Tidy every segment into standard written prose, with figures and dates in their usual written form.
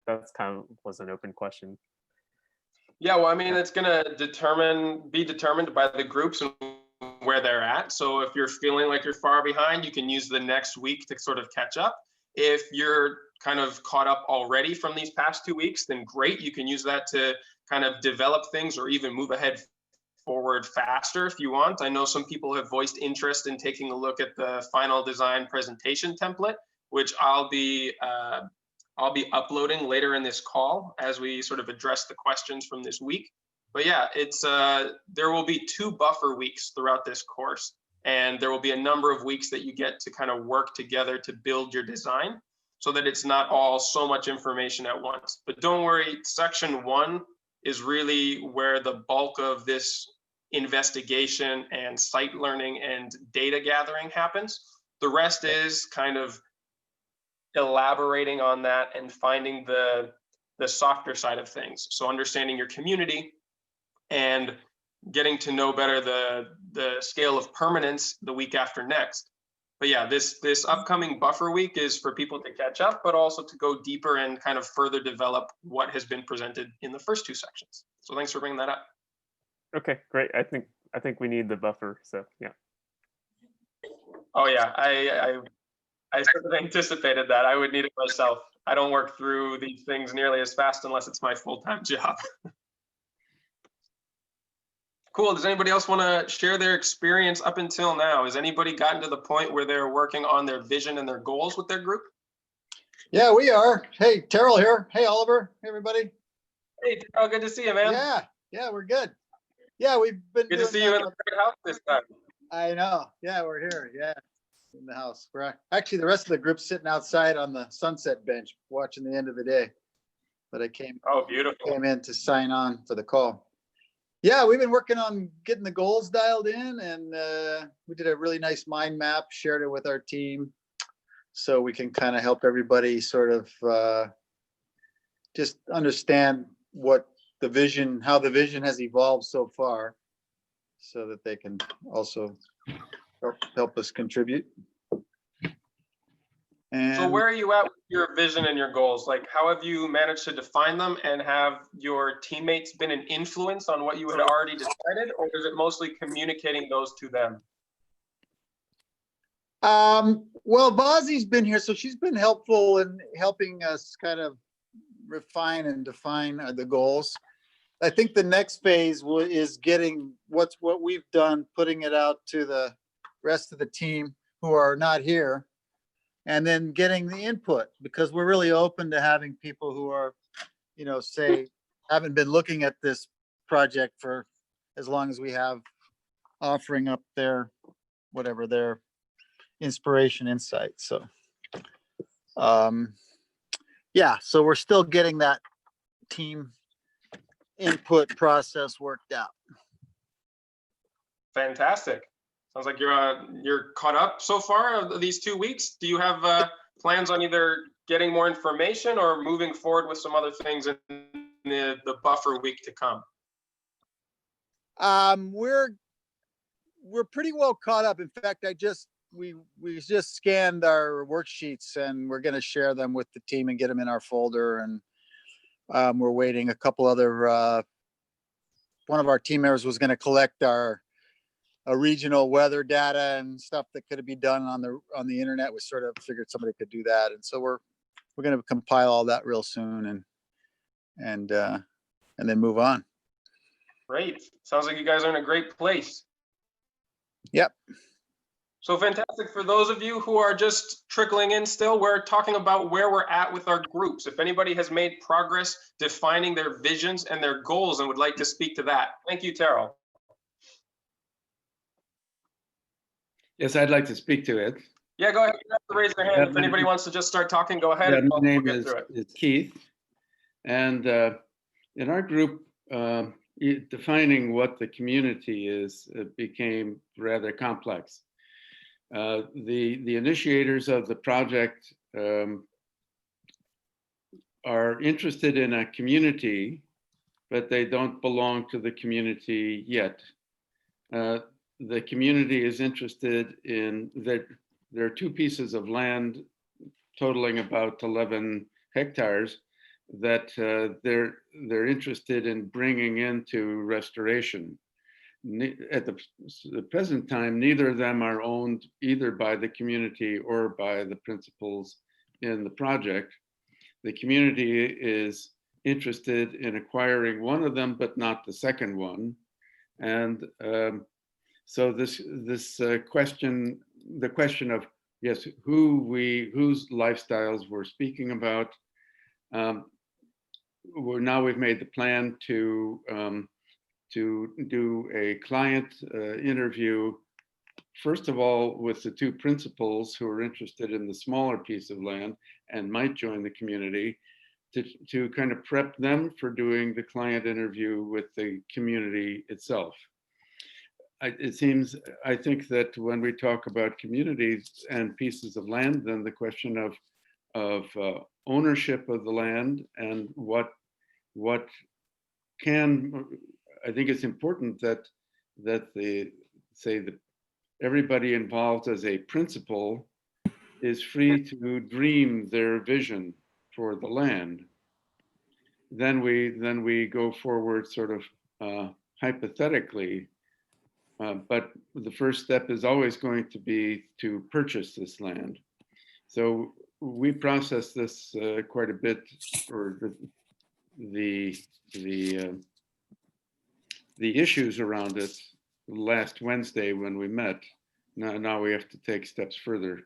that's kind of was an open question. Yeah, well, I mean, it's going to be determined by the groups and where they're at. So if you're feeling like you're far behind, you can use the next week to sort of catch up. If you're kind of caught up already from these past 2 weeks, then great. You can use that to kind of develop things or even move ahead forward faster if you want. I know some people have voiced interest in taking a look at the final design presentation template, which I'll be uploading later in this call as we sort of address the questions from this week. But yeah, it's there will be 2 buffer weeks throughout this course, and there will be a number of weeks that you get to kind of work together to build your design so that it's not all so much information at once. But don't worry, section 1 is really where the bulk of this investigation and site learning and data gathering happens. The rest is kind of elaborating on that and finding the softer side of things. So understanding your community and getting to know better the scale of permanence the week after next. But yeah, this upcoming buffer week is for people to catch up, but also to go deeper and kind of further develop what has been presented in the first 2 sections. So thanks for bringing that up. Okay, great. I think we need the buffer. So yeah. Oh yeah, I sort of anticipated that. I would need it myself. I don't work through these things nearly as fast unless it's my full-time job. Cool. Does anybody else want to share their experience up until now? Has anybody gotten to the point where they're working on their vision and their goals with their group? Yeah, we are. Hey, Terrell here. Hey, Oliver. Hey, everybody. Hey, Terrell, good to see you, man. Yeah, we're good. Yeah, we've been good to see you in the great house this time. I know. Yeah, we're here. Yeah, in the house. We're actually the rest of the group's sitting outside on the sunset bench watching the end of the day. But I came in to sign on for the call. Yeah, we've been working on getting the goals dialed in, and we did a really nice mind map, shared it with our team, so we can kind of help everybody sort of just understand what the vision, how the vision has evolved so far, so that they can also help us contribute. And so where are you at with your vision and your goals? Like, how have you managed to define them, and have your teammates been an influence on what you had already decided, or is it mostly communicating those to them? Well, Bozzy's been here, so she's been helpful in helping us kind of refine and define the goals. I think the next phase is getting what we've done, putting it out to the rest of the team who are not here, and then getting the input, because we're really open to having people who are, you know, say, haven't been looking at this project for as long as we have, offering up their, whatever their inspiration, insight. So, yeah, so we're still getting that team input process worked out. Fantastic. Sounds like you're caught up so far these 2 weeks. Do you have plans on either getting more information or moving forward with some other things in the buffer week to come? We're pretty well caught up. In fact, we just scanned our worksheets, and we're going to share them with the team and get them in our folder. And we're waiting a couple other. One of our team members was going to collect our regional weather data and stuff that could be done on the internet. We sort of figured somebody could do that, and so we're going to compile all that real soon and then move on. Great. Sounds like you guys are in a great place. Yep. So fantastic. For those of you who are just trickling in still, we're talking about where we're at with our groups. If anybody has made progress defining their visions and their goals and would like to speak to that. Thank you, Terrell. Yes, I'd like to speak to it. Yeah, go ahead. You have to raise your hand. If anybody wants to just start talking, go ahead. Yeah, my name is Keith. And in our group, defining what the community is, it became rather complex. The initiators of the project are interested in a community, but they don't belong to the community yet. The community is interested in that there are 2 pieces of land totaling about 11 hectares that they're interested in bringing into restoration. At the present time, neither of them are owned either by the community or by the principals in the project. The community is interested in acquiring one of them, but not the second one. And so the question of, yes, whose lifestyles we're speaking about. Now we've made the plan to do a client interview, first of all, with the two principals who are interested in the smaller piece of land and might join the community, to kind of prep them for doing the client interview with the community itself. I think that when we talk about communities and pieces of land, then the question of ownership of the land and what can, I think it's important that everybody involved as a principal is free to dream their vision for the land. Then we go forward sort of hypothetically, but the first step is always going to be to purchase this land. So we processed this quite a bit, or the issues around it last Wednesday when we met. Now we have to take steps further.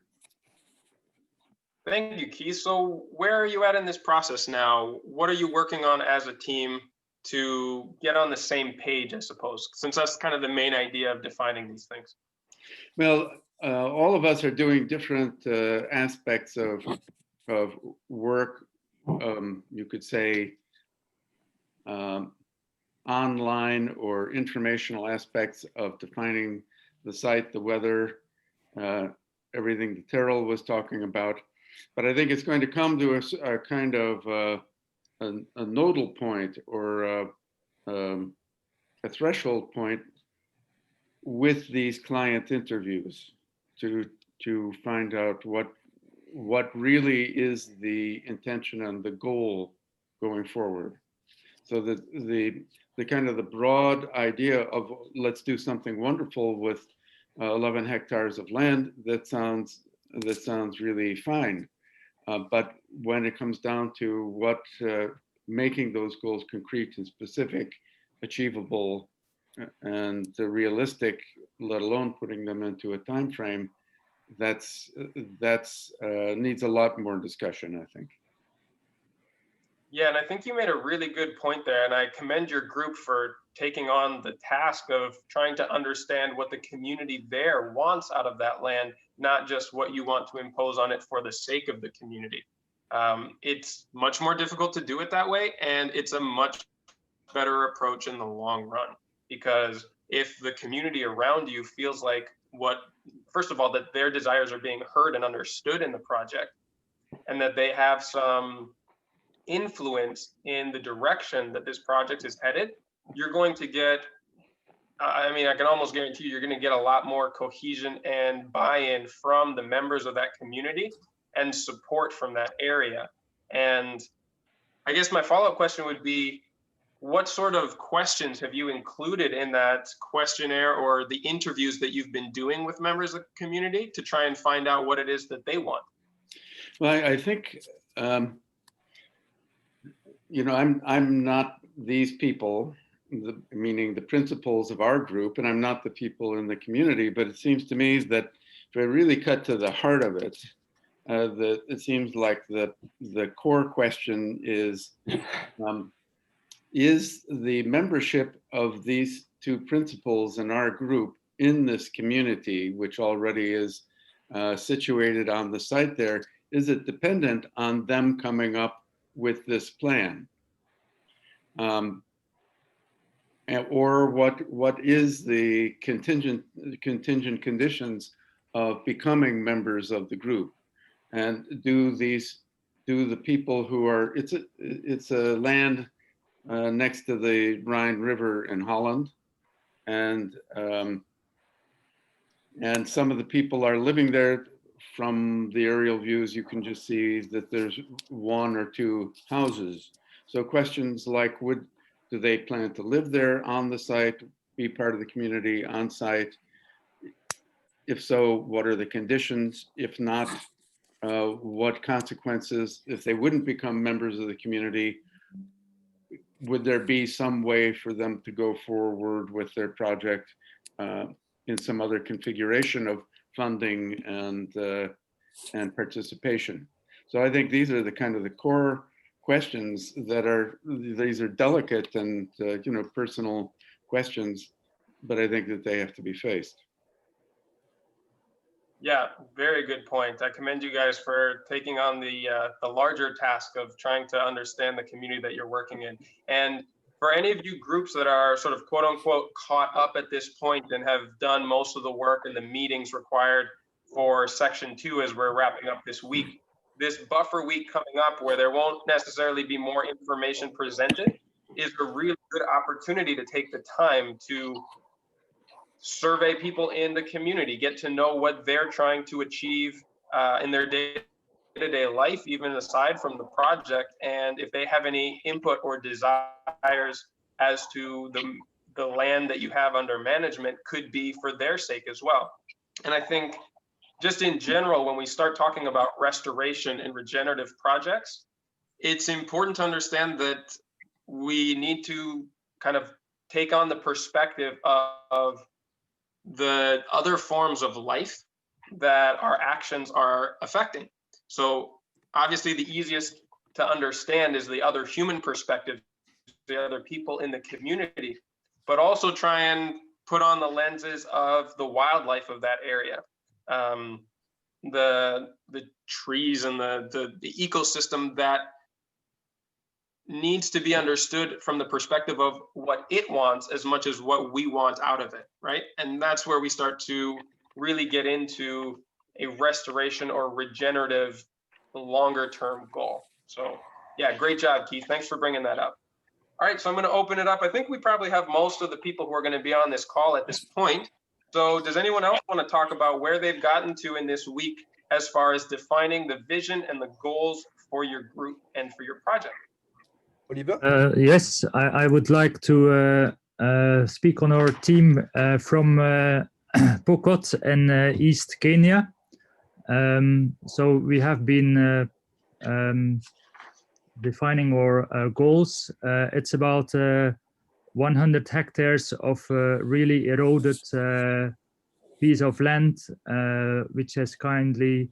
Thank you, Keith. So where are you at in this process now? What are you working on as a team to get on the same page, I suppose, since that's kind of the main idea of defining these things? Well, all of us are doing different aspects of work. You could say online or informational aspects of defining the site, the weather, everything that Terrell was talking about. But I think it's going to come to a kind of a nodal point or a threshold point with these client interviews to find out what really is the intention and the goal going forward. So the kind of the broad idea of let's do something wonderful with 11 hectares of land, that sounds really fine. But when it comes down to what making those goals concrete and specific, achievable, and realistic, let alone putting them into a time frame, that's needs a lot more discussion, I think. Yeah, and I think you made a really good point there, and I commend your group for taking on the task of trying to understand what the community there wants out of that land, not just what you want to impose on it for the sake of the community. It's much more difficult to do it that way, and it's a much better approach in the long run, because if the community around you feels like first of all, that their desires are being heard and understood in the project, and that they have some influence in the direction that this project is headed, you're going to get, I mean, I can almost guarantee you're going to get a lot more cohesion and buy-in from the members of that community and support from that area. And I guess my follow-up question would be, what sort of questions have you included in that questionnaire or the interviews that you've been doing with members of the community to try and find out what it is that they want? Well, I think, you know, I'm not these people, meaning the principals of our group, and I'm not the people in the community, but it seems to me that if I really cut to the heart of it, it seems like the core question is the membership of these two principals in our group in this community, which already is situated on the site there, is it dependent on them coming up with this plan? Or what is the contingent conditions of becoming members of the group? And do the people who are, it's a land next to the Rhine River in Holland, and some of the people are living there from the aerial views, you can just see that there's one or two houses. So questions like, do they plan to live there on the site, be part of the community on site? If so, what are the conditions? If not, what consequences, if they wouldn't become members of the community, would there be some way for them to go forward with their project in some other configuration of funding and participation? So I think these are the kind of the core questions that these are delicate and personal questions, but I think that they have to be faced. Yeah, very good point. I commend you guys for taking on the larger task of trying to understand the community that you're working in. And for any of you groups that are sort of quote unquote caught up at this point and have done most of the work and the meetings required for section 2 as we're wrapping up this week, this buffer week coming up where there won't necessarily be more information presented is a really good opportunity to take the time to survey people in the community, get to know what they're trying to achieve in their day-to-day life, even aside from the project, and if they have any input or desires as to the land that you have under management could be for their sake as well. And I think just in general, when we start talking about restoration and regenerative projects, it's important to understand that we need to kind of take on the perspective of the other forms of life that our actions are affecting. So obviously the easiest to understand is the other human perspective, the other people in the community, but also try and put on the lenses of the wildlife of that area. The trees and the ecosystem that needs to be understood from the perspective of what it wants as much as what we want out of it, right? And that's where we start to really get into a restoration or regenerative longer term goal. So yeah, great job, Keith. Thanks for bringing that up. All right, so I'm going to open it up. I think we probably have most of the people who are going to be on this call at this point. So does anyone else want to talk about where they've gotten to in this week as far as defining the vision and the goals for your group and for your project? Oliver? Yes, I would like to speak on our team from Pokot in East Kenya. So we have been defining our goals. It's about 100 hectares of really eroded piece of land, which has kindly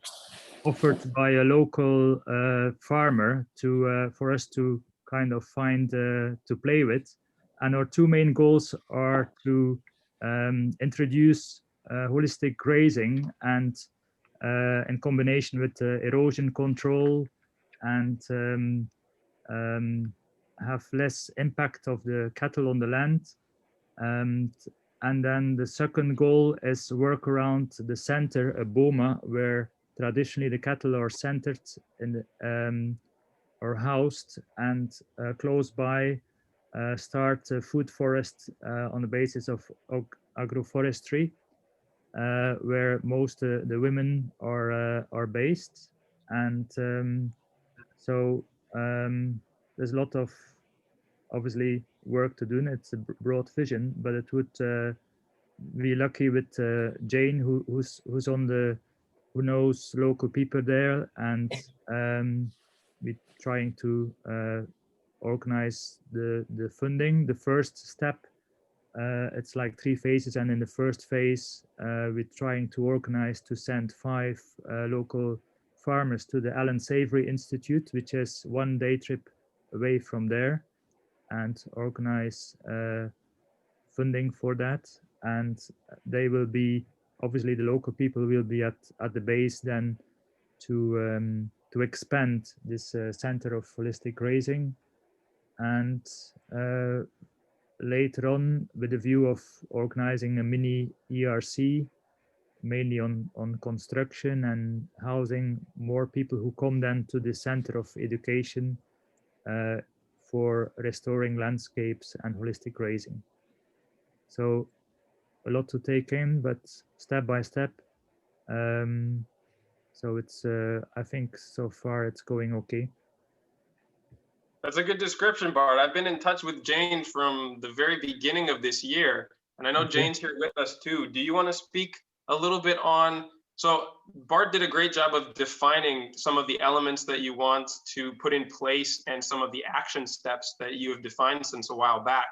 offered by a local farmer to for us to kind of find to play with. And our two main goals are to introduce holistic grazing and in combination with erosion control and have less impact of the cattle on the land. And then the second goal is work around the center, a boma, where traditionally the cattle are centered in or housed, and close by start a food forest on the basis of agroforestry, where most the women are based. And so there's a lot of obviously work to do, and it's a broad vision, but it would be lucky with Jane, who's on the, who knows local people there, and we're trying to organize the funding. The first step, it's like 3 phases, and in the first phase, we're trying to organize to send 5 local farmers to the Allen Savory Institute, which is 1 day trip away from there, and organize funding for that. And they will be, obviously the local people will be at the base then to expand this center of holistic grazing. And later on, with the view of organizing a mini ERC, mainly on construction and housing more people who come then to the center of education for restoring landscapes and holistic grazing. So a lot to take in, but step by step, So it's I think so far it's going okay. That's a good description, Bart. I've been in touch with Jane from the very beginning of this year, and I know Jane's here with us too. Do you want to speak a little bit on, so Bart did a great job of defining some of the elements that you want to put in place and some of the action steps that you have defined since a while back.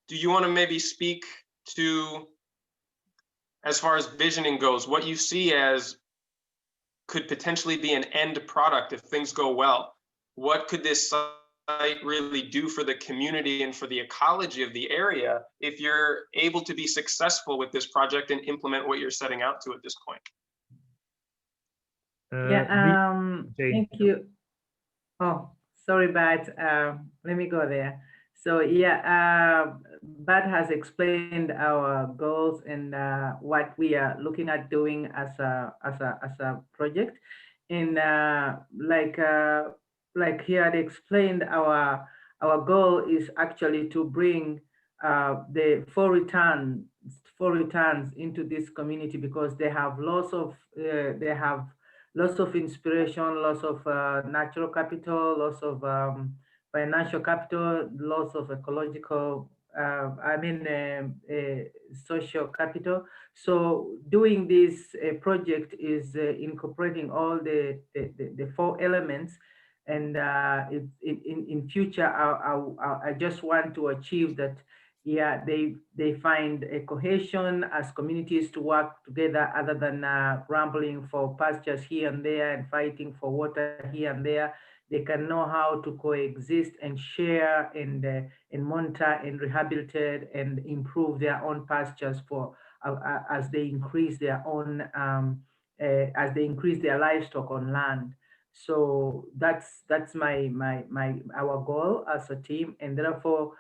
Do you want to maybe speak to, as far as visioning goes, what you see as could potentially be an end product if things go well? What could this site really do for the community and for the ecology of the area if you're able to be successful with this project and implement what you're setting out to at this point? Thank you. Oh, sorry, Bart. Let me go there. So yeah, Bart has explained our goals and what we are looking at doing as a project. And like he had explained, our goal is actually to bring the four returns into this community, because they have lots of inspiration, lots of natural capital, lots of financial capital, lots of ecological, social capital. So doing this project is incorporating all the four elements. And in future, I just want to achieve that. Yeah, they find a cohesion as communities to work together, other than rambling for pastures here and there and fighting for water here and there. They can know how to coexist and share and monitor and rehabilitate and improve their own pastures for as they increase their own as they increase their livestock on land. So that's our goal as a team, and therefore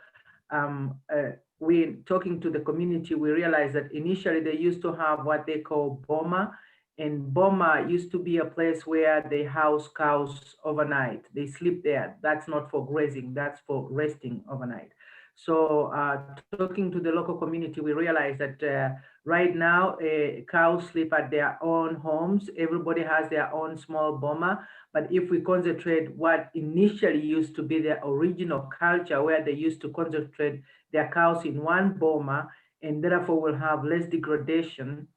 we talking to the community, we realized that initially they used to have what they call boma, and boma used to be a place where they house cows overnight. They sleep there. That's not for grazing, that's for resting overnight. So talking to the local community, we realized that right now cows sleep at their own homes. Everybody has their own small boma. But if we concentrate what initially used to be their original culture, where they used to concentrate their cows in one boma, and therefore will have less degradation,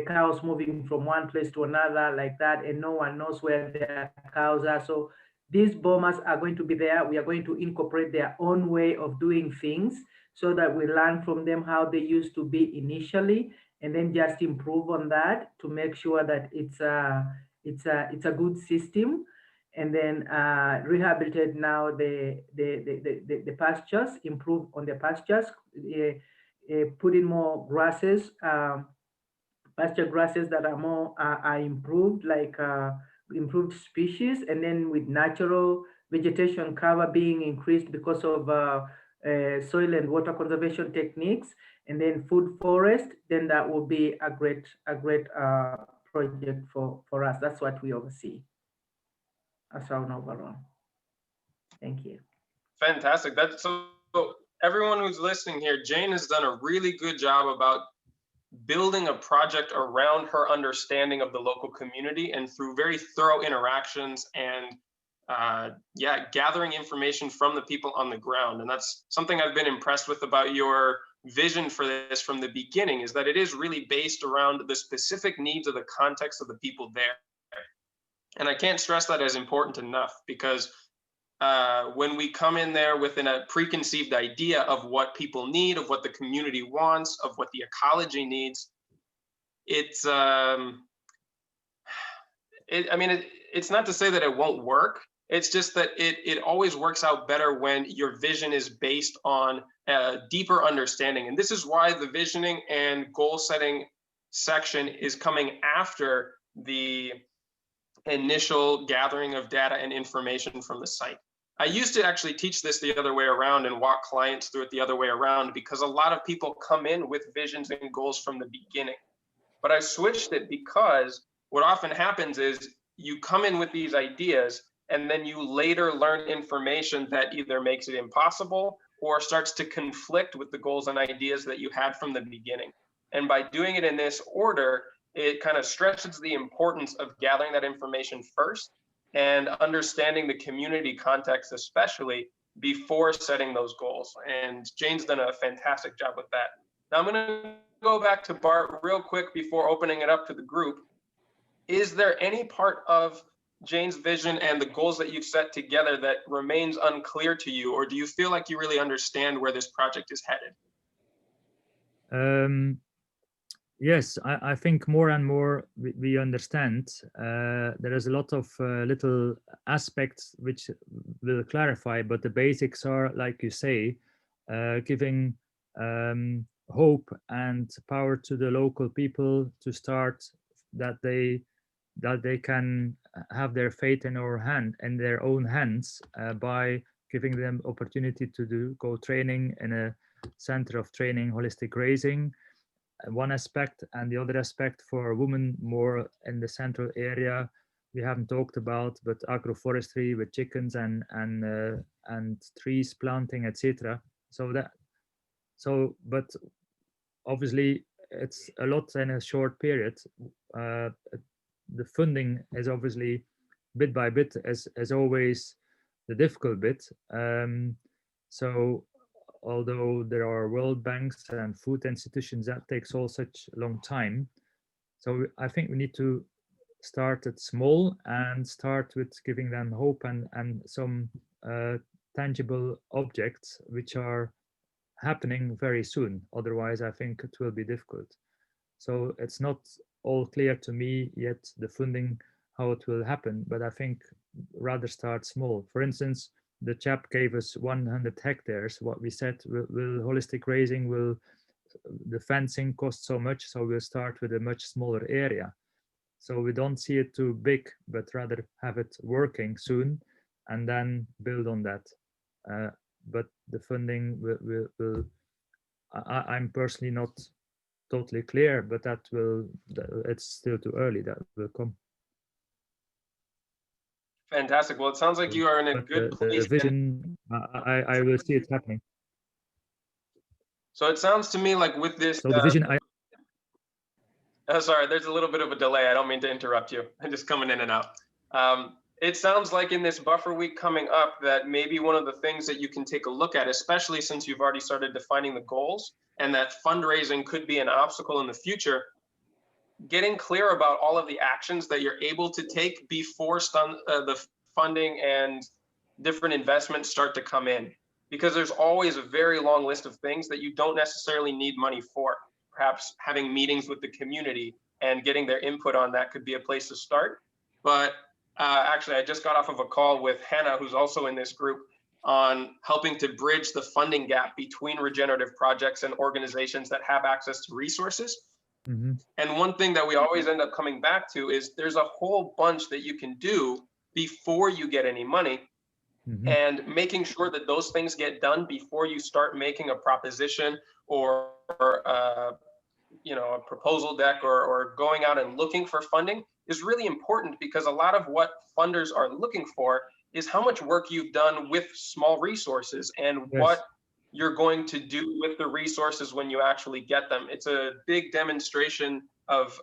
cows moving from one place to another like that, and no one knows where their cows are. So these bomas are going to be there. We are going to incorporate their own way of doing things so that we learn from them how they used to be initially, and then just improve on that to make sure that it's a good system. And then rehabilitate now the pastures, improve on the pastures, put in more grasses, pasture grasses that are more are improved, like improved species, and then with natural vegetation cover being increased because of soil and water conservation techniques, and then food forest, then that will be a great project for us. That's what we oversee as our overall. Thank you. Fantastic. That's so everyone who's listening here, Jane has done a really good job about building a project around her understanding of the local community, and through very thorough interactions and gathering information from the people on the ground. And that's something I've been impressed with about your vision for this from the beginning, is that it is really based around the specific needs of the context of the people there. And I can't stress that as important enough, because when we come in there with a preconceived idea of what people need, of what the community wants, of what the ecology needs, it's not to say that it won't work. It's just that it always works out better when your vision is based on a deeper understanding. And this is why the visioning and goal setting section is coming after the initial gathering of data and information from the site. I used to actually teach this the other way around and walk clients through it the other way around, because a lot of people come in with visions and goals from the beginning. But I switched it because what often happens is you come in with these ideas, and then you later learn information that either makes it impossible or starts to conflict with the goals and ideas that you had from the beginning. And by doing it in this order, it kind of stresses the importance of gathering that information first and understanding the community context, especially before setting those goals. And Jane's done a fantastic job with that. Now I'm gonna go back to Bart real quick before opening it up to the group. Is there any part of Jane's vision and the goals that you've set together that remains unclear to you, or do you feel like you really understand where this project is headed? Yes, I think more and more we understand. There is a lot of little aspects which will clarify, but the basics are, like you say, giving hope and power to the local people to start, that they can have their fate in their own hands, by giving them opportunity to go training in a center of training holistic grazing, one aspect. And the other aspect for women more in the central area we haven't talked about, but agroforestry with chickens and trees planting, etc. But obviously it's a lot in a short period. The funding is obviously bit by bit, as always, the difficult bit. So although there are World Banks and food institutions, that takes all such a long time. So I think we need to start at small and start with giving them hope and some tangible objects which are happening very soon. Otherwise, I think it will be difficult. So it's not all clear to me yet, the funding, how it will happen, but I think rather start small. For instance, the chap gave us 100 hectares. What we said, will holistic grazing, will the fencing cost so much, so we'll start with a much smaller area. So we don't see it too big, but rather have it working soon and then build on that. But the funding will I'm personally not totally clear, but it's still too early, that will come. Fantastic. Well, it sounds like you are in a good place. The vision, I will see it happening. So it sounds to me like with this. So the vision, sorry, there's a little bit of a delay. I don't mean to interrupt you. I'm just coming in and out. It sounds like in this buffer week coming up that maybe one of the things that you can take a look at, especially since you've already started defining the goals and that fundraising could be an obstacle in the future, getting clear about all of the actions that you're able to take before the funding and different investments start to come in. Because there's always a very long list of things that you don't necessarily need money for. Perhaps having meetings with the community and getting their input on that could be a place to start. But actually, I just got off of a call with Hannah, who's also in this group, on helping to bridge the funding gap between regenerative projects and organizations that have access to resources. Mm-hmm. And one thing that we always end up coming back to is there's a whole bunch that you can do before you get any money. Mm-hmm. And making sure that those things get done before you start making a proposition or a proposal deck or going out and looking for funding is really important, because a lot of what funders are looking for is how much work you've done with small resources and yes, what you're going to do with the resources when you actually get them. It's a big demonstration of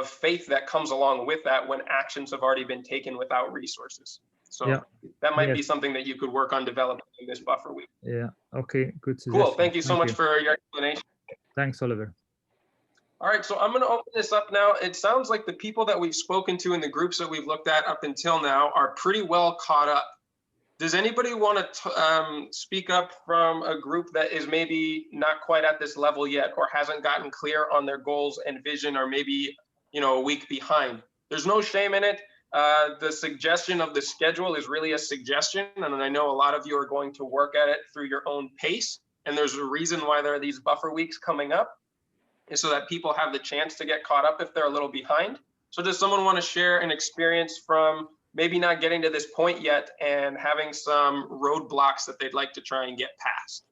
faith that comes along with that when actions have already been taken without resources. So yeah, that might be something that you could work on developing in this buffer week. Yeah, okay, good suggestion. Cool, thank you so much for your explanation. Thanks, Oliver. All right, so I'm going to open this up now. It sounds like the people that we've spoken to in the groups that we've looked at up until now are pretty well caught up. Does anybody want to speak up from a group that is maybe not quite at this level yet or hasn't gotten clear on their goals and vision, or maybe a week behind? There's no shame in it. The suggestion of the schedule is really a suggestion, and I know a lot of you are going to work at it through your own pace, and there's a reason why there are these buffer weeks coming up, is so that people have the chance to get caught up if they're a little behind. So does someone want to share an experience from maybe not getting to this point yet and having some roadblocks that they'd like to try and get past?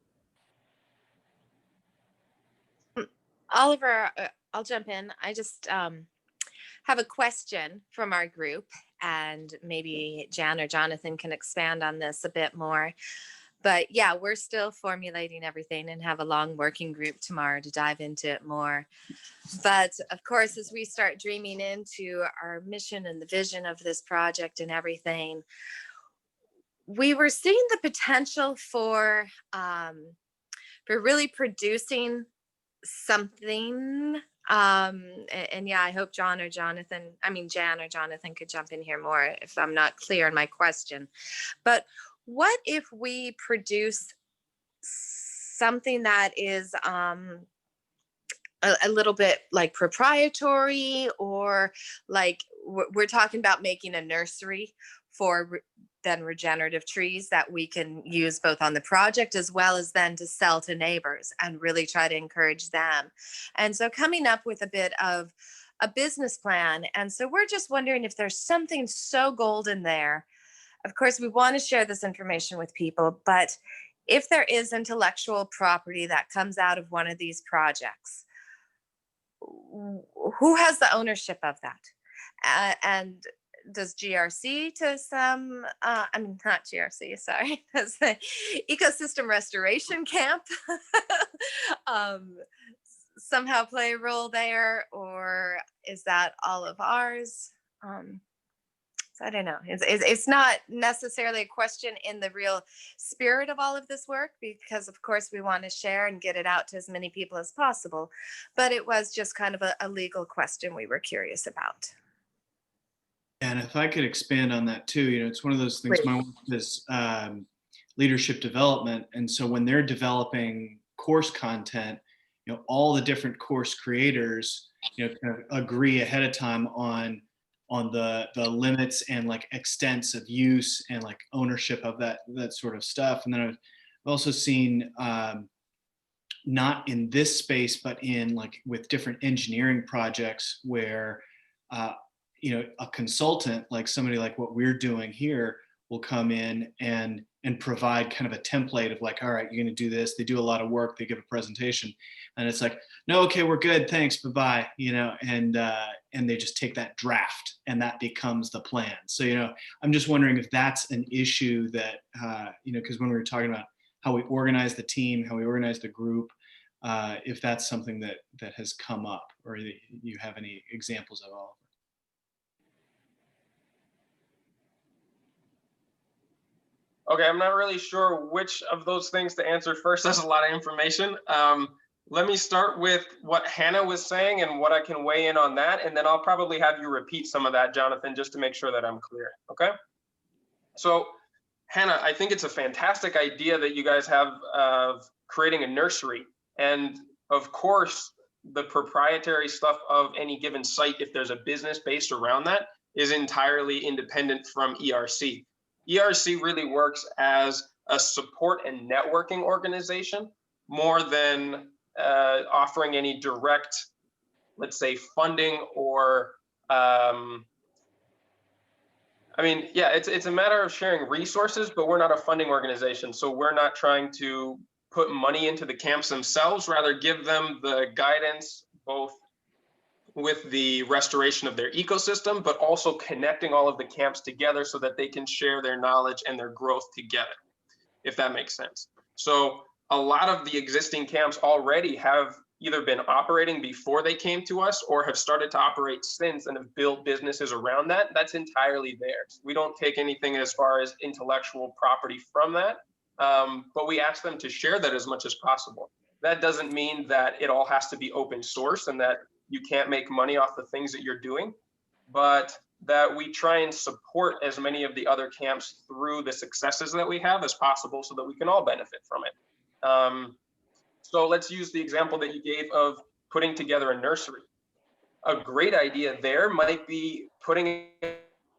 Oliver, I'll jump in. I just have a question from our group, and maybe Jan or Jonathan can expand on this a bit more. But yeah, we're still formulating everything and have a long working group tomorrow to dive into it more. But of course, as we start dreaming into our mission and the vision of this project and everything, we were seeing the potential for really producing something. And yeah, I hope Jan or Jonathan could jump in here more if I'm not clear on my question. But what if we produce something that is a little bit like proprietary, or like we're talking about making a nursery for then regenerative trees that we can use both on the project as well as then to sell to neighbors and really try to encourage them. And so coming up with a bit of a business plan. And so we're just wondering if there's something so golden there. Of course, we want to share this information with people, but if there is intellectual property that comes out of one of these projects, who has the ownership of that? And does GRC to some, not GRC, sorry, does the Ecosystem Restoration Camp somehow play a role there, or is that all of ours? So I don't know. It's not necessarily a question in the real spirit of all of this work, because of course we want to share and get it out to as many people as possible. But it was just kind of a legal question we were curious about. And if I could expand on that too, it's one of those things. My work is leadership development, and so when they're developing course content, all the different course creators, kind of agree ahead of time on the limits and like extents of use and like ownership of that sort of stuff. And then I've also seen, not in this space, but in like with different engineering projects where, a consultant, like somebody like what we're doing here, will come in and provide kind of a template of like, all right, you're going to do this. They do a lot of work. They give a presentation, and it's like, no, okay, we're good, thanks, bye-bye, and they just take that draft and that becomes the plan. So, I'm just wondering if that's an issue that, because when we were talking about how we organize the team, how we organize the group, if that's something that has come up, or you have any examples at all. Okay, I'm not really sure which of those things to answer first. That's a lot of information. Let me start with what Hannah was saying and what I can weigh in on that. And then I'll probably have you repeat some of that, Jonathan, just to make sure that I'm clear, okay? So Hannah, I think it's a fantastic idea that you guys have of creating a nursery. And of course, the proprietary stuff of any given site, if there's a business based around that, is entirely independent from ERC. ERC really works as a support and networking organization more than offering any direct, let's say, funding or, it's a matter of sharing resources, but we're not a funding organization. So we're not trying to put money into the camps themselves, rather give them the guidance, both with the restoration of their ecosystem, but also connecting all of the camps together so that they can share their knowledge and their growth together, if that makes sense. So a lot of the existing camps already have either been operating before they came to us or have started to operate since and have built businesses around that. That's entirely theirs. We don't take anything as far as intellectual property from that, but we ask them to share that as much as possible. That doesn't mean that it all has to be open source and that you can't make money off the things that you're doing, but that we try and support as many of the other camps through the successes that we have as possible so that we can all benefit from it. So let's use the example that you gave of putting together a nursery. A great idea there might be putting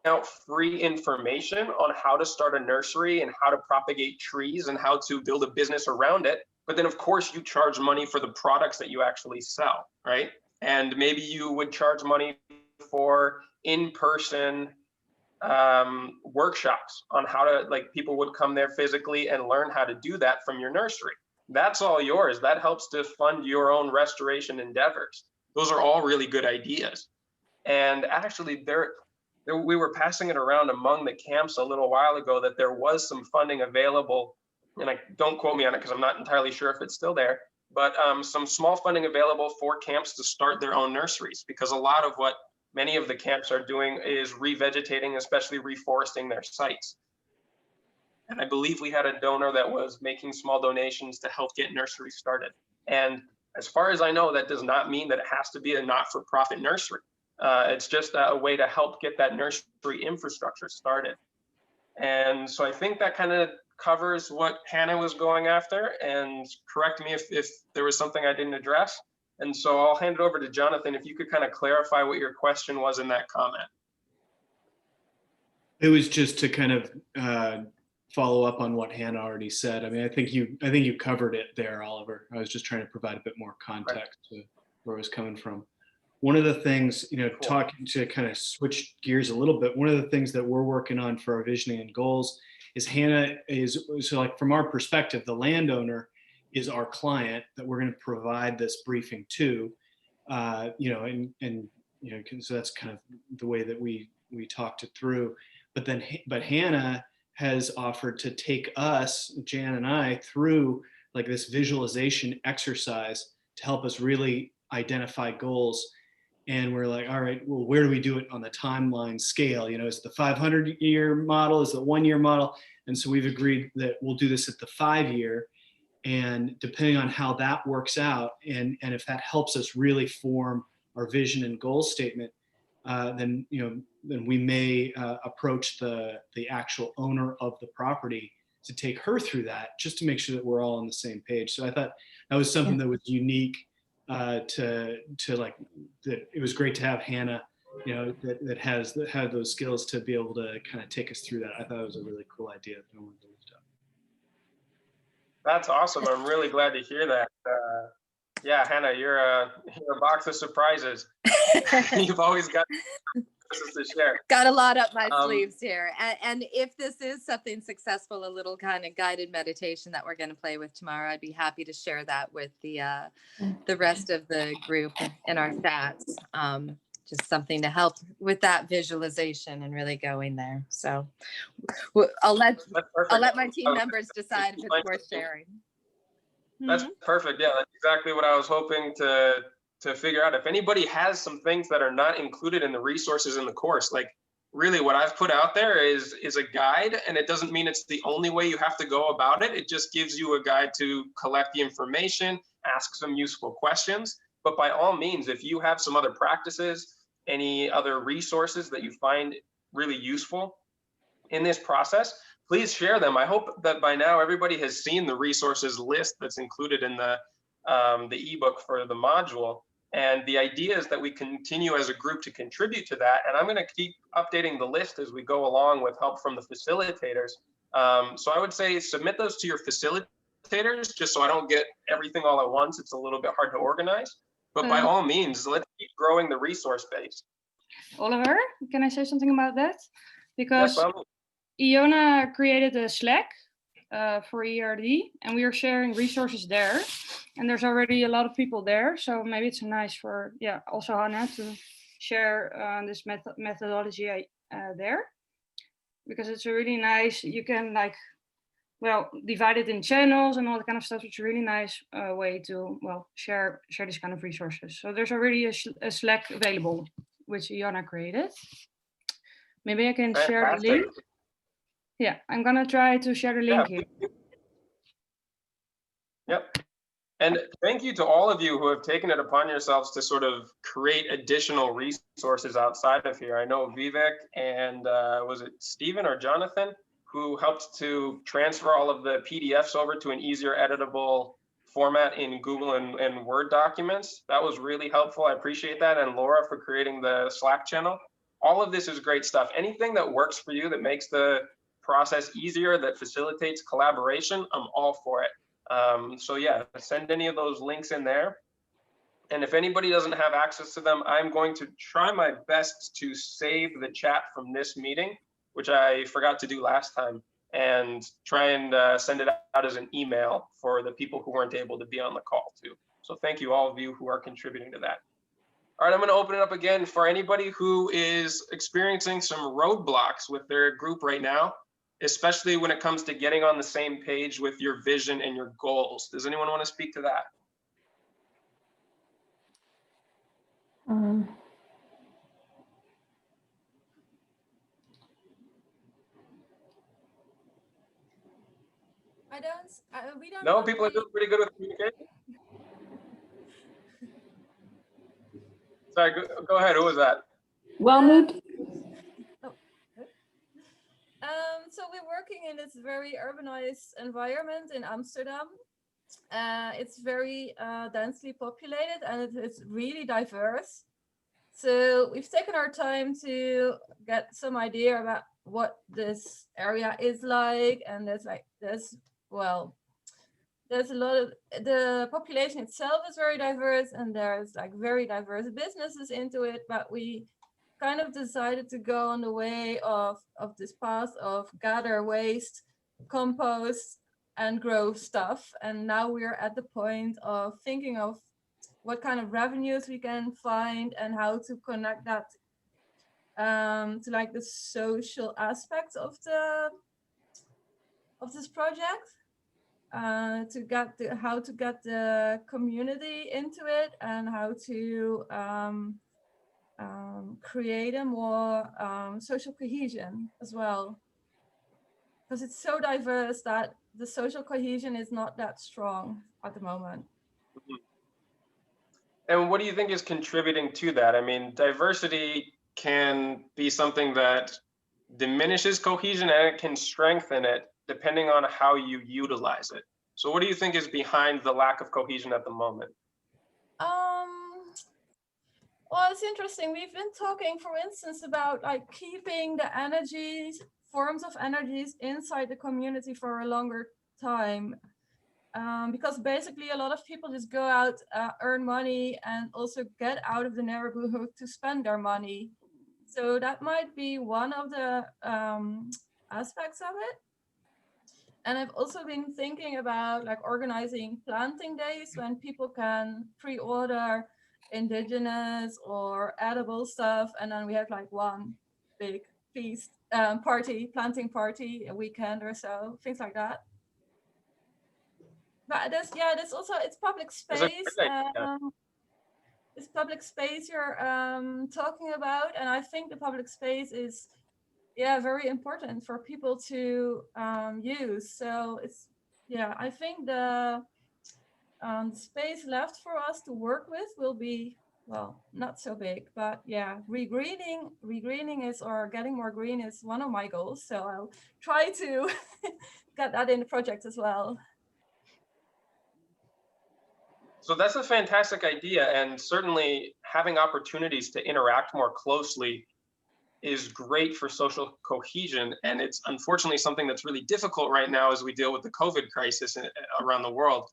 out free information on how to start a nursery and how to propagate trees and how to build a business around it. But then of course you charge money for the products that you actually sell, right? And maybe you would charge money for in-person workshops on how to, like, people would come there physically and learn how to do that from your nursery. That's all yours. That helps to fund your own restoration endeavors. Those are all really good ideas. And actually we were passing it around among the camps a little while ago that there was some funding available and I don't quote me on it because I'm not entirely sure if it's still there, but some small funding available for camps to start their own nurseries, because a lot of what many of the camps are doing is revegetating, especially reforesting their sites. And I believe we had a donor that was making small donations to help get nurseries started. And as far as I know, that does not mean that it has to be a not-for-profit nursery. It's just a way to help get that nursery infrastructure started. And so I think that kind of covers what Hannah was going after, and correct me if there was something I didn't address. And so I'll hand it over to Jonathan, if you could kind of clarify what your question was in that comment. It was just to kind of follow up on what Hannah already said. I mean, I think you covered it there, Oliver. I was just trying to provide a bit more context to where I was coming from. One of the things, you know, cool. Talking to kind of switch gears a little bit, one of the things that we're working on for our visioning and goals is Hannah is, so like from our perspective, the landowner is our client that we're going to provide this briefing to, you know, and you know, so that's kind of the way that we talked it through. But Hannah has offered to take us, Jan and I, through like this visualization exercise to help us really identify goals. And we're like, all right, well, where do we do it on the timeline scale? You know, is it the 500-year model? Is it the 1-year model? And so we've agreed that we'll do this at the 5-year. And depending on how that works out, and if that helps us really form our vision and goal statement, then, you know, then we may approach the actual owner of the property to take her through that, just to make sure that we're all on the same page. So I thought that was something that was unique to like, that it was great to have Hannah, you know, that had those skills to be able to kind of take us through that. I thought it was a really cool idea that I wanted to lift up. That's awesome. I'm really glad to hear that. Yeah, Hannah, you're a box of surprises. You've always got to share. Got a lot up my sleeves here. And if this is something successful, a little kind of guided meditation that we're going to play with tomorrow, I'd be happy to share that with the rest of the group and our stats. Just something to help with that visualization and really going there. So I'll let my team members decide if it's worth sharing. That's perfect. Yeah, that's exactly what I was hoping to figure out. If anybody has some things that are not included in the resources in the course, like really what I've put out there is a guide, and it doesn't mean it's the only way you have to go about it. It just gives you a guide to collect the information, ask some useful questions. But by all means, if you have some other practices, any other resources that you find really useful in this process, please share them. I hope that by now everybody has seen the resources list that's included in the ebook for the module. And the idea is that we continue as a group to contribute to that. And I'm going to keep updating the list as we go along with help from the facilitators. So I would say submit those to your facilitators, just so I don't get everything all at once. It's a little bit hard to organize. But by all means, let's keep growing the resource base. Oliver, can I say something about that? Because Iona created a Slack for ERD, and we are sharing resources there. And there's already a lot of people there. So maybe it's nice for, also Hannah to share this methodology there. Because it's a really nice, you can divide it in channels and all that kind of stuff. It's a really nice way to, share these kind of resources. So there's already a Slack available, which Iona created. Maybe I can share the link. Yeah, I'm gonna try to share the link here. Yep. And thank you to all of you who have taken it upon yourselves to sort of create additional resources outside of here. I know Vivek and was it Stephen or Jonathan who helped to transfer all of the PDFs over to an easier editable format in Google and Word documents. That was really helpful. I appreciate that. And Laura for creating the Slack channel. All of this is great stuff. Anything that works for you, that makes the process easier, that facilitates collaboration, I'm all for it. So yeah, send any of those links in there. And if anybody doesn't have access to them, I'm going to try my best to save the chat from this meeting, which I forgot to do last time, and try and send it out as an email for the people who weren't able to be on the call too. So thank you, all of you who are contributing to that. All right, I'm going to open it up again for anybody who is experiencing some roadblocks with their group right now. especially when it comes to getting on the same page with your vision and your goals. Does anyone want to speak to that? We don't. No, people are doing pretty good with communication. Sorry, go ahead. Who was that? Wellmood. So we're working in this very urbanized environment in Amsterdam. It's very densely populated and it's really diverse. So we've taken our time to get some idea about what this area is like, and there's a lot of, the population itself is very diverse, and there's like very diverse businesses into it, but we kind of decided to go on the way of this path of gather waste, compost, and grow stuff. And now we're at the point of thinking of what kind of revenues we can find and how to connect that to like the social aspects of this project. To get how to get the community into it, and how to create a more social cohesion as well, because it's so diverse that the social cohesion is not that strong at the moment. And what do you think is contributing to that? I mean, diversity can be something that diminishes cohesion, and it can strengthen it depending on how you utilize it. So what do you think is behind the lack of cohesion at the moment? Well, it's interesting. We've been talking, for instance, about like keeping the energies, forms of energies inside the community for a longer time. Because basically a lot of people just go out, earn money, and also get out of the neighborhood to spend their money. So that might be one of the aspects of it. And I've also been thinking about like organizing planting days when people can pre-order indigenous or edible stuff, and then we have like one big feast, planting party, a weekend or so, things like that. But there's also, it's public space. It's public space you're talking about, and I think the public space is very important for people to use. So it's I think the space left for us to work with will be, well, not so big, but regreening is, or getting more green is one of my goals. So I'll try to get that in the project as well. So that's a fantastic idea, and certainly having opportunities to interact more closely is great for social cohesion. And it's unfortunately something that's really difficult right now as we deal with the COVID crisis around the world.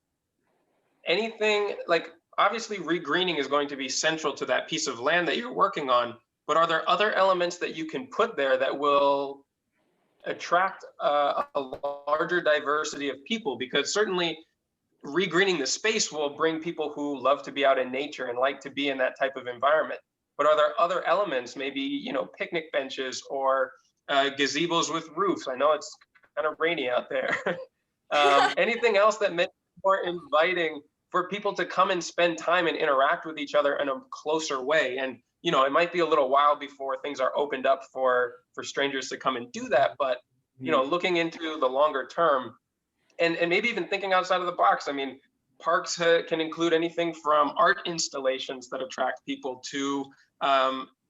Anything like, obviously regreening is going to be central to that piece of land that you're working on, but are there other elements that you can put there that will attract a larger diversity of people? Because certainly regreening the space will bring people who love to be out in nature and like to be in that type of environment. But are there other elements, maybe, picnic benches or gazebos with roofs? I know it's kind of rainy out there. Anything else that makes it more inviting for people to come and spend time and interact with each other in a closer way? And, it might be a little while before things are opened up for strangers to come and do that. But, looking into the longer term, and maybe even thinking outside of the box. I mean, parks can include anything from art installations that attract people to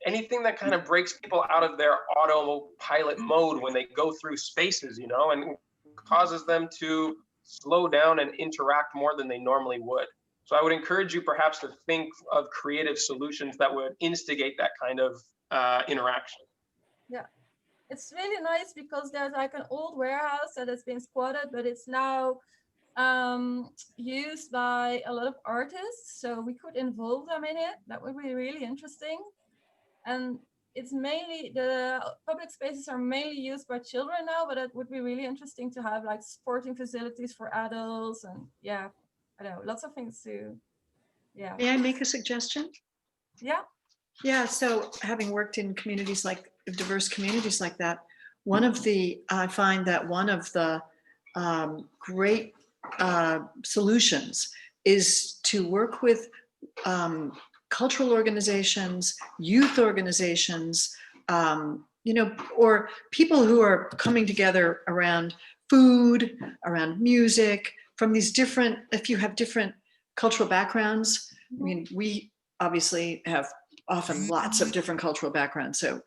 anything that kind of breaks people out of their autopilot mode when they go through spaces, and causes them to slow down and interact more than they normally would. So I would encourage you perhaps to think of creative solutions that would instigate that kind of interaction. Yeah. It's really nice because there's like an old warehouse that has been squatted, but it's now used by a lot of artists. So we could involve them in it. That would be really interesting. And it's mainly, the public spaces are mainly used by children now, but it would be really interesting to have like sporting facilities for adults, and I don't know, lots of things to, May I make a suggestion? Yeah. Yeah, so having worked in communities like diverse communities like that, I find that one of the great solutions is to work with cultural organizations, youth organizations, or people who are coming together around food, around music, from these different, if you have different cultural backgrounds. I mean, we obviously have often lots of different cultural backgrounds. So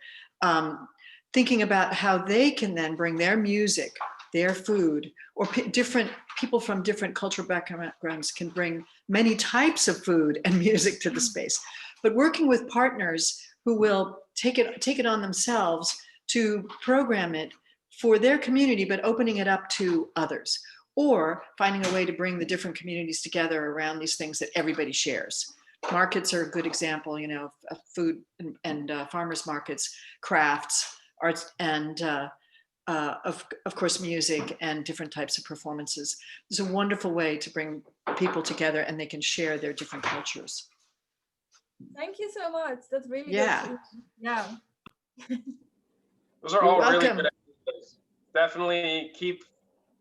thinking about how they can then bring their music, their food, or different people from different cultural backgrounds can bring many types of food and music to the space. But working with partners who will take it on themselves to program it for their community, but opening it up to others, or finding a way to bring the different communities together around these things that everybody shares. Markets are a good example, of food and farmers markets, crafts, arts, and of course, music and different types of performances. It's a wonderful way to bring people together and they can share their different cultures. Thank you so much. That's really good. Yeah. Those are all really good ideas. Definitely keep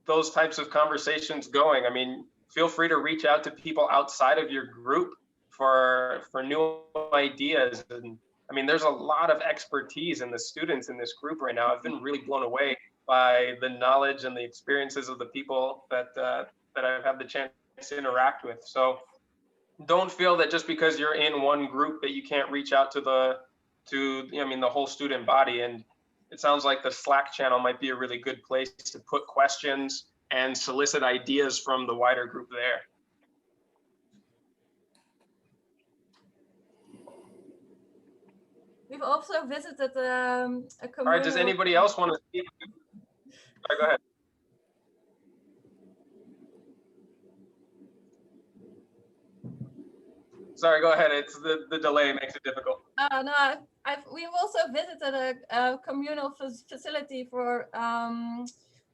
those types of conversations going. I mean, feel free to reach out to people outside of your group for new ideas. And I mean, there's a lot of expertise in the students in this group right now. I've been really blown away by the knowledge and the experiences of the people that I've had the chance to interact with. So don't feel that just because you're in one group that you can't reach out to the whole student body. And it sounds like the Slack channel might be a really good place to put questions and solicit ideas from the wider group there. We've also visited a community. All right, does anybody else want to speak? All right, go ahead. Sorry, go ahead. It's the delay makes it difficult. No, we've also visited a communal facility for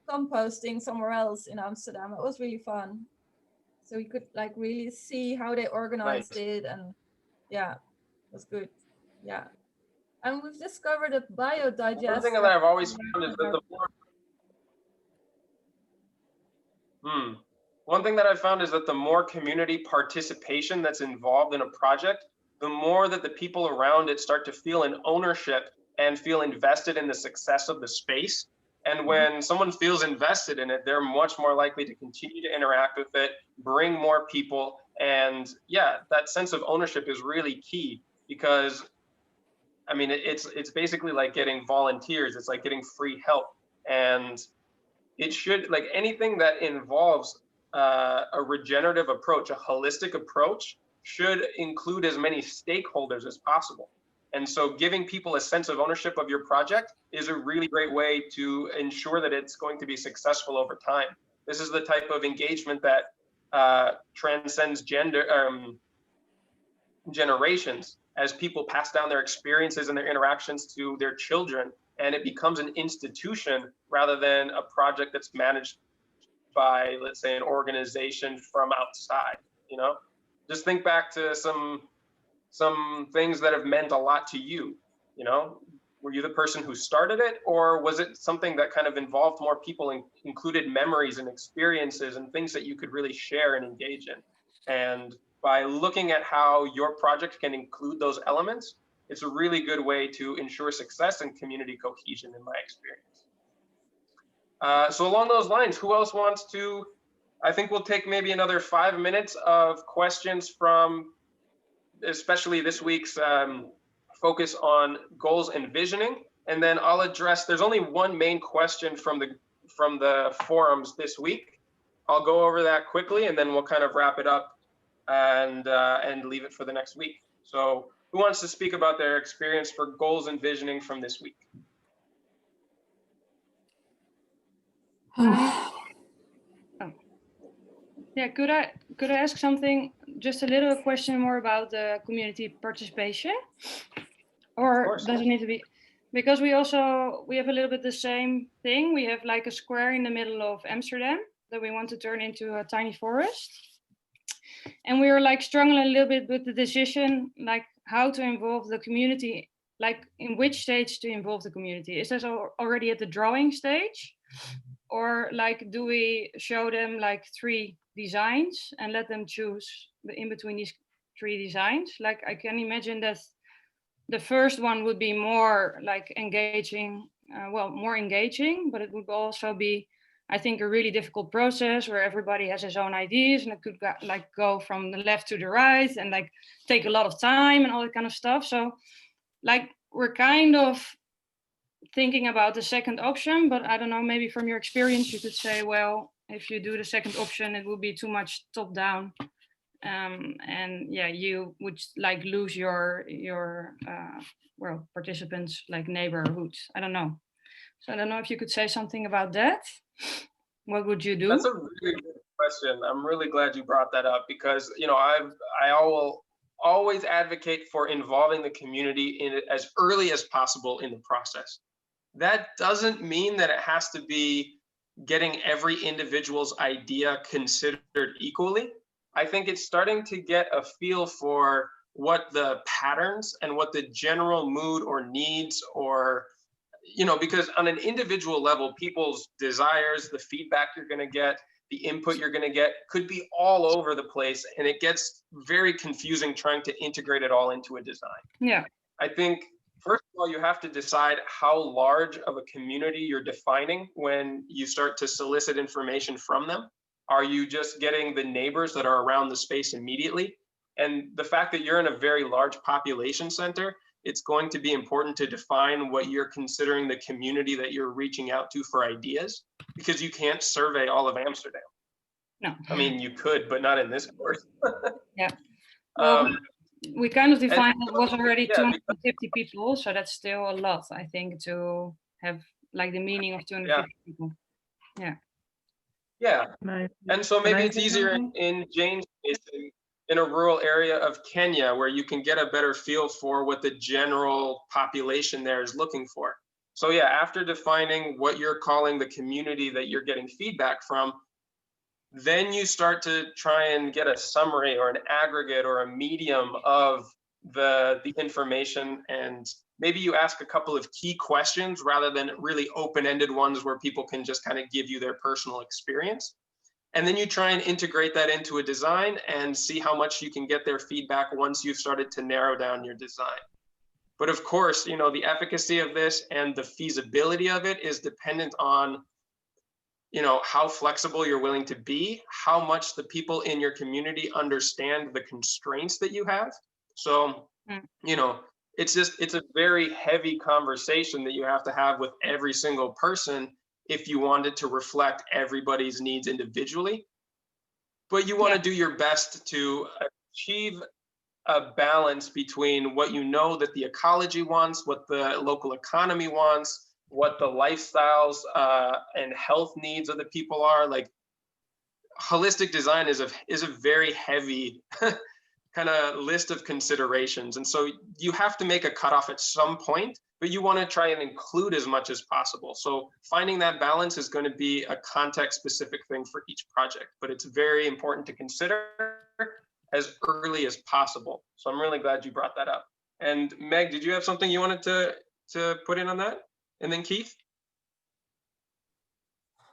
composting somewhere else in Amsterdam. It was really fun. So we could like really see how they organized it, and yeah, it was good. Yeah, and we've discovered that biodigester. One thing that I've always found is that the more One thing that I've found is that the more community participation that's involved in a project, the more that the people around it start to feel an ownership and feel invested in the success of the space. And when someone feels invested in it, they're much more likely to continue to interact with it, bring more people. And yeah, that sense of ownership is really key, because I mean, it's basically like getting volunteers. It's like getting free help. And it should, like anything that involves a regenerative approach, a holistic approach, should include as many stakeholders as possible. And so giving people a sense of ownership of your project is a really great way to ensure that it's going to be successful over time. This is the type of engagement that transcends generations, as people pass down their experiences and their interactions to their children, and it becomes an institution rather than a project that's managed by, let's say, an organization from outside. You know, just think back to some things that have meant a lot to you. You know, were you the person who started it, or was it something that kind of involved more people and included memories and experiences and things that you could really share and engage in? And by looking at how your project can include those elements, it's a really good way to ensure success and community cohesion, in my experience. So along those lines, who else wants to? I think we'll take maybe another 5 minutes of questions from, especially this week's focus on goals and visioning, and then I'll address. There's only one main question from the forums this week. I'll go over that quickly, and then we'll kind of wrap it up and leave it for the next week. So who wants to speak about their experience for goals and visioning from this week? Yeah, could I ask something, just a little question more about the community participation? Or does it need to be, because we have a little bit the same thing. We have like a square in the middle of Amsterdam that we want to turn into a tiny forest. And we were like struggling a little bit with the decision, like how to involve the community like in which stage to involve the community? Is this already at the drawing stage? Or like, do we show them like 3 designs and let them choose in between these 3 designs? Like, I can imagine that the first one would be more like engaging, more engaging, but it would also be, I think, a really difficult process where everybody has his own ideas, and it could go from the left to the right and like take a lot of time and all that kind of stuff. So like, we're kind of thinking about the second option, but I don't know, maybe from your experience, you could say, well, if you do the second option, it will be too much top down. And yeah, you would like lose your participants like neighborhoods. I don't know. So I don't know if you could say something about that. What would you do? That's a really good question. I'm really glad you brought that up, because I will always advocate for involving the community in it as early as possible in the process. That doesn't mean that it has to be getting every individual's idea considered equally. I think it's starting to get a feel for what the patterns and what the general mood or needs, or, because on an individual level, people's desires, the feedback you're going to get, the input you're going to get could be all over the place. And it gets very confusing trying to integrate it all into a design. Yeah. I think, first of all, you have to decide how large of a community you're defining when you start to solicit information from them. Are you just getting the neighbors that are around the space immediately? And the fact that you're in a very large population center, it's going to be important to define what you're considering the community that you're reaching out to for ideas, because you can't survey all of Amsterdam. No. I mean, you could, but not in this course. Yeah. Well, we kind of defined it was already 250 people, so that's still a lot, I think, to have like the meaning of 250 people. Yeah. Yeah, and so maybe it's easier in Jane's case in a rural area of Kenya, where you can get a better feel for what the general population there is looking for. So yeah, after defining what you're calling the community that you're getting feedback from, then you start to try and get a summary or an aggregate or a medium of the information, and maybe you ask a couple of key questions rather than really open-ended ones where people can just kind of give you their personal experience. And then you try and integrate that into a design and see how much you can get their feedback once you've started to narrow down your design. But of course, the efficacy of this and the feasibility of it is dependent on how flexible you're willing to be, how much the people in your community understand the constraints that you have. So, it's a very heavy conversation that you have to have with every single person if you want it to reflect everybody's needs individually. But you want to do your best to achieve a balance between what that the ecology wants, what the local economy wants, what the lifestyles and health needs of the people are. Like, holistic design is a very heavy kind of list of considerations. And so you have to make a cutoff at some point, but you want to try and include as much as possible. So finding that balance is going to be a context specific thing for each project, but it's very important to consider as early as possible. So I'm really glad you brought that up. And Meg, did you have something you wanted to put in on that? And then Keith?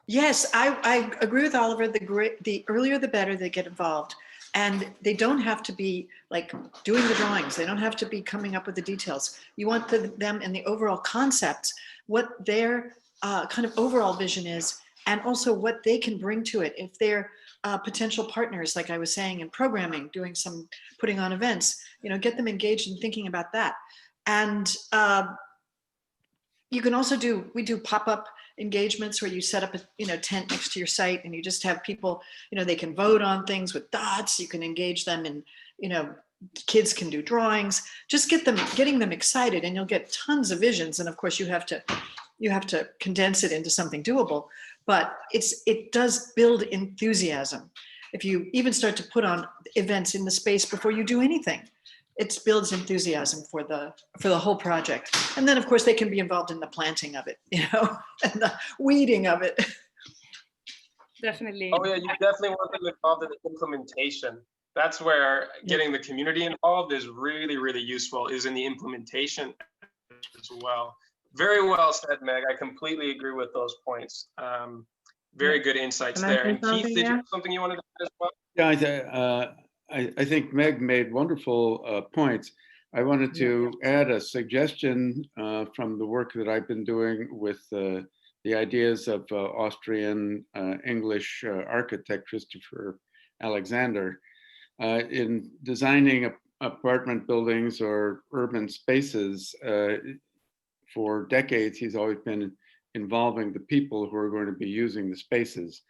Yes, I agree with Oliver. The earlier the better they get involved. And they don't have to be like doing the drawings. They don't have to be coming up with the details. You want them in the overall concepts, what their kind of overall vision is, and also what they can bring to it. If they're potential partners, like I was saying, in programming, putting on events, get them engaged in thinking about that. And you can also we do pop-up engagements where you set up a tent next to your site, and you just have people, they can vote on things with dots. You can engage them in, kids can do drawings. Just getting them excited, and you'll get tons of visions. And of course, you have to condense it into something doable. But it does build enthusiasm. If you even start to put on events in the space before you do anything, it builds enthusiasm for the whole project. And then of course they can be involved in the planting of it, and the weeding of it. Definitely. Oh yeah, you definitely want them involved in the implementation. That's where getting the community involved is really, really useful, is in the implementation. well. Very well said, Meg. I completely agree with those points. Very good insights there. And Keith, did you have something you wanted to add as well? Yeah, I think Meg made wonderful points. I wanted to add a suggestion from the work that I've been doing with the ideas of Austrian English architect Christopher Alexander. In designing apartment buildings or urban spaces, for decades, he's always been involving the people who are going to be using the spaces.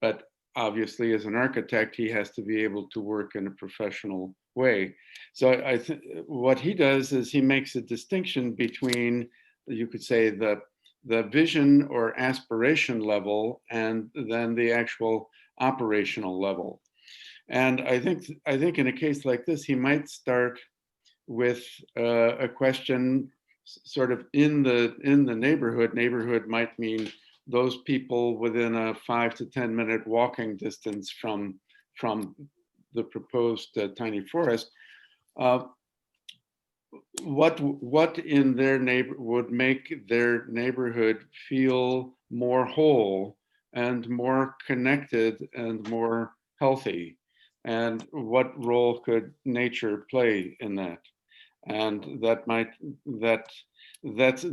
But obviously, as an architect, he has to be able to work in a professional way. So I think what he does is he makes a distinction between, you could say, the vision or aspiration level and then the actual operational level. And I think in a case like this, he might start with a question sort of in the neighborhood. Neighborhood might mean those people within a 5 to 10 minute walking distance from the proposed tiny forest. What in their would make their neighborhood feel more whole and more connected and more healthy? And what role could nature play in that? And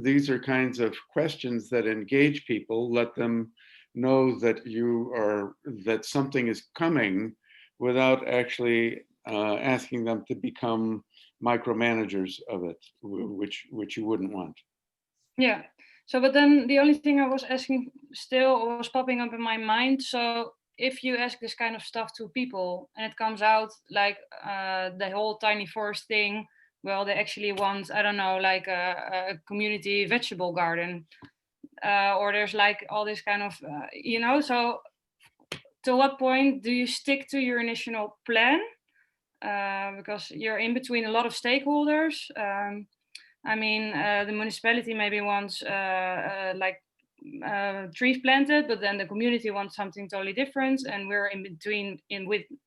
these are kinds of questions that engage people, let them know that something is coming without actually asking them to become micromanagers of it, which you wouldn't want. Yeah. So, but then the only thing I was asking still was popping up in my mind. So if you ask this kind of stuff to people and it comes out like the whole tiny forest thing, well, they actually want, I don't know, like a community vegetable garden, or there's like all this kind of, so to what point do you stick to your initial plan? Because you're in between a lot of stakeholders. The municipality maybe wants trees planted, but then the community wants something totally different, and we're in between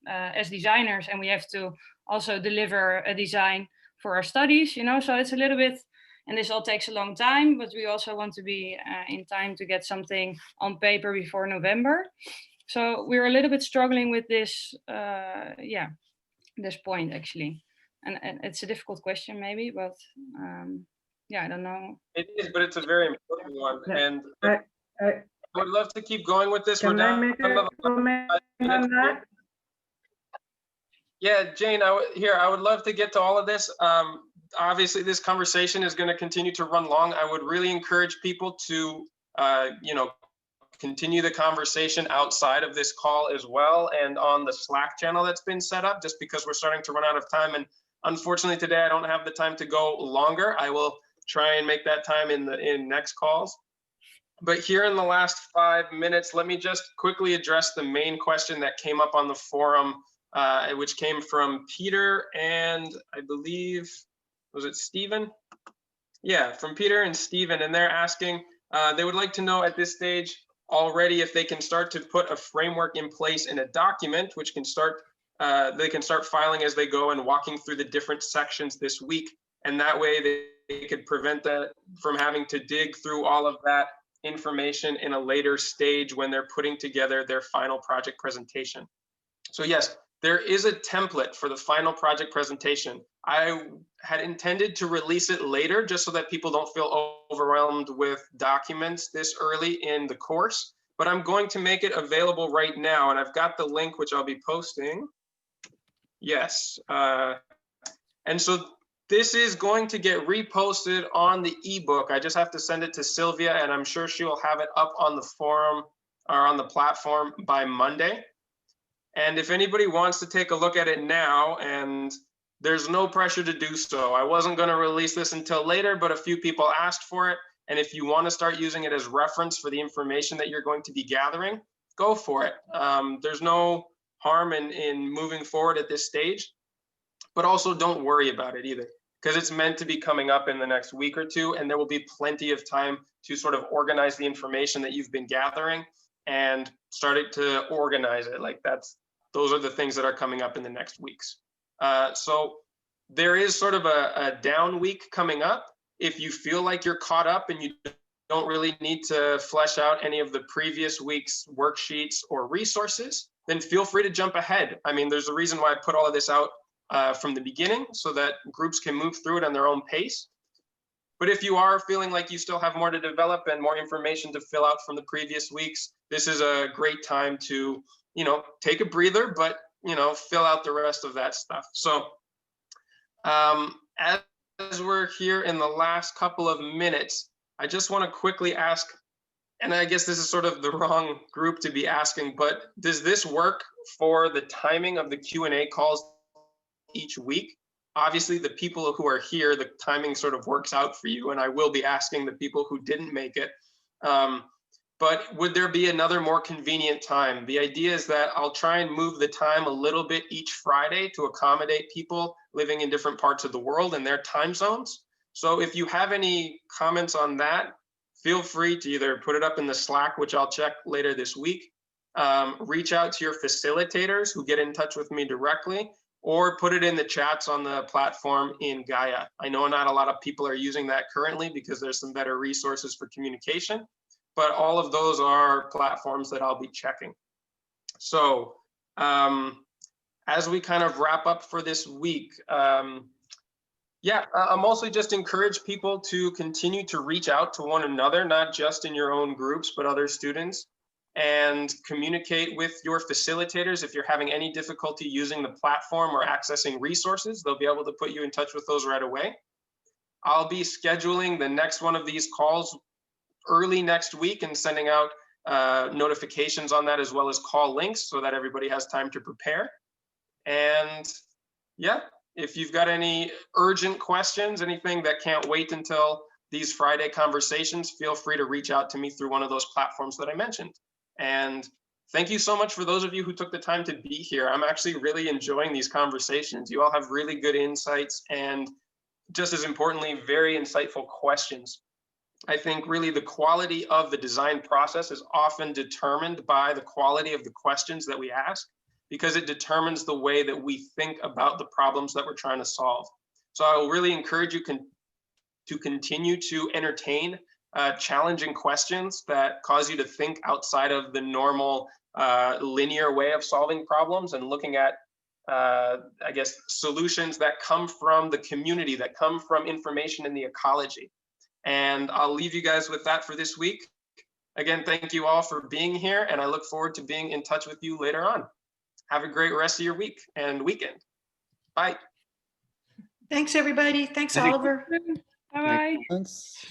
as designers, and we have to also deliver a design for our studies, so it's a little bit, and this all takes a long time, but we also want to be in time to get something on paper before November. So we're a little bit struggling with this this point actually, and it's a difficult question maybe, but I don't know. It is, but it's a very important one. And I would love to keep going with this. Can I make a comment on that? Yeah, Jane, I would love to get to all of this. Obviously, this conversation is going to continue to run long. I would really encourage people to, continue the conversation outside of this call as well, and on the Slack channel that's been set up, just because we're starting to run out of time. And unfortunately, today I don't have the time to go longer. I will try and make that time in next calls. But here in the last 5 minutes, let me just quickly address the main question that came up on the forum, which came from Peter and I believe, was it Stephen? Yeah, from Peter and Stephen, and they're asking, they would like to know at this stage already if they can start to put a framework in place in a document, which can start, they can start filing as they go and walking through the different sections this week. And that way they could prevent that from having to dig through all of that information in a later stage when they're putting together their final project presentation. So yes, there is a template for the final project presentation. I had intended to release it later just so that people don't feel overwhelmed with documents this early in the course, but I'm going to make it available right now, and I've got the link which I'll be posting. Yes, and so this is going to get reposted on the ebook. I just have to send it to Sylvia, and I'm sure she will have it up on the forum or on the platform by Monday. And if anybody wants to take a look at it now, and there's no pressure to do so. I wasn't going to release this until later, but a few people asked for it. And if you want to start using it as reference for the information that you're going to be gathering, go for it. There's no harm in moving forward at this stage, but also don't worry about it either, because it's meant to be coming up in the next week or two, and there will be plenty of time to sort of organize the information that you've been gathering and started to organize it. Like those are the things that are coming up in the next weeks. So there is sort of a down week coming up. if you feel like you're caught up and you don't really need to flesh out any of the previous week's worksheets or resources, then feel free to jump ahead. I mean, there's a reason why I put all of this out from the beginning, so that groups can move through it on their own pace. But if you are feeling like you still have more to develop and more information to fill out from the previous weeks, this is a great time to, you know, take a breather, but, you know, fill out the rest of that stuff. So as we're here in the last couple of minutes, I just want to quickly ask, and I guess this is sort of the wrong group to be asking, but does this work for the timing of the Q&A calls each week? Obviously, the people who are here, the timing sort of works out for you, and I will be asking the people who didn't make it. But would there be another more convenient time? The idea is that I'll try and move the time a little bit each Friday to accommodate people living in different parts of the world and their time zones. So if you have any comments on that, feel free to either put it up in the Slack, which I'll check later this week, reach out to your facilitators who get in touch with me directly, or put it in the chats on the platform in Gaia. I know not a lot of people are using that currently because there's some better resources for communication, but all of those are platforms that I'll be checking. So as we kind of wrap up for this week, yeah, I'll mostly just encourage people to continue to reach out to one another, not just in your own groups, but other students, and communicate with your facilitators. If you're having any difficulty using the platform or accessing resources, they'll be able to put you in touch with those right away. I'll be scheduling the next one of these calls early next week and sending out notifications on that, as well as call links, so that everybody has time to prepare. And yeah, if you've got any urgent questions, anything that can't wait until these Friday conversations, feel free to reach out to me through one of those platforms that I mentioned. And thank you so much for those of you who took the time to be here. I'm actually really enjoying these conversations. You all have really good insights and, just as importantly, very insightful questions. I think really the quality of the design process is often determined by the quality of the questions that we ask, because it determines the way that we think about the problems that we're trying to solve. So I will really encourage you to continue to entertain challenging questions that cause you to think outside of the normal linear way of solving problems, and looking at, I guess, solutions that come from the community, that come from information in the ecology. And I'll leave you guys with that for this week. Again, thank you all for being here, and I look forward to being in touch with you later on. Have a great rest of your week and weekend. Bye. Thanks, everybody. Thanks, Oliver. Bye-bye. Thanks.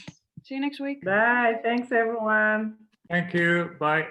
See you next week. Bye. Thanks, everyone. Thank you. Bye.